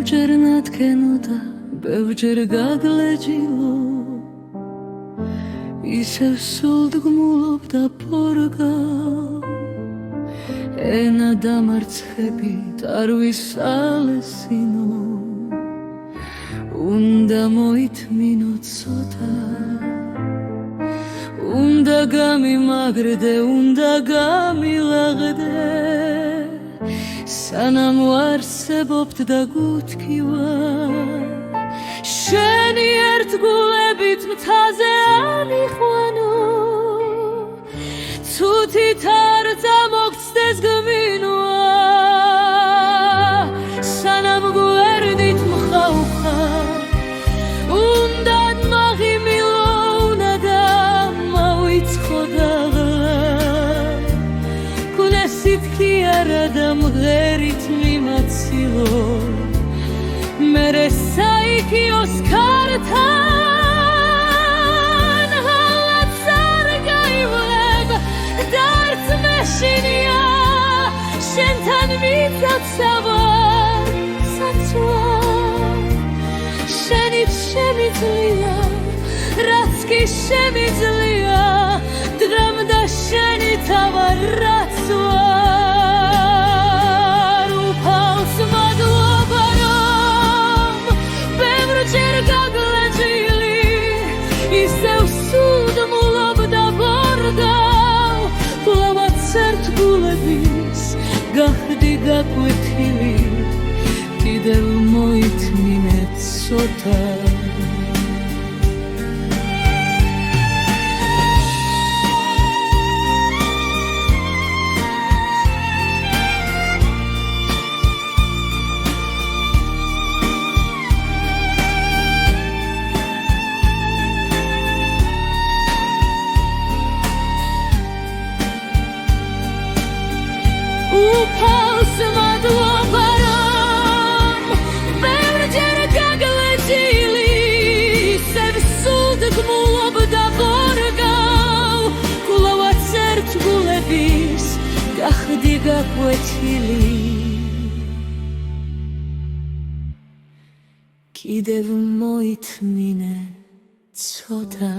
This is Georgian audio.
ბევრჯერ ნათქენოდა, ბევრჯერ გაგლეჯილო, ისევ სულდგმულობდა ფორგა, ენა დამარცხებით არ ვისალესინო, უნდა მოითმინო ცოტა, უნდა გამიმაგრდე, უნდა გამილაღდე, სანამ ვარსებობთ და გუთქივარ, შენი ერთგულებით მთაზე ამიხვანო, ცუდით არ წამოგცდეს გმინვა, სანამ გვერდით მხაუხარ, უნდა მაღიმილო, უნდა მავიცხო დაღლა, გუნესით კი არა და მღერით მიმაცილო, მერე საიქიოს ქართან, ჰალაც არ გაივლებ და არც მეშინია, შენთან მიცაცავარ საცვარ, შენით შემიძლია, რაც კი შემიძლია, დღემ და შენით ავარ რაც ვარ, უფალს მადლობა რომ ბევრჯერ გაგლეჯილი, ისევ სულდმულობდა ვორგავ, კვლავაც ერთგულების გახდი გაკვეთილი, კიდევ მოითმინე ცოტა. უფალს მადლობა რომ ბევრჯერ გაგლეჯილი, ისევ სულდგმულობდა ვორგავ, კვლავაც ერთგულების გახდი გაკვეთილი, კიდევ მოითმინე ცოტა.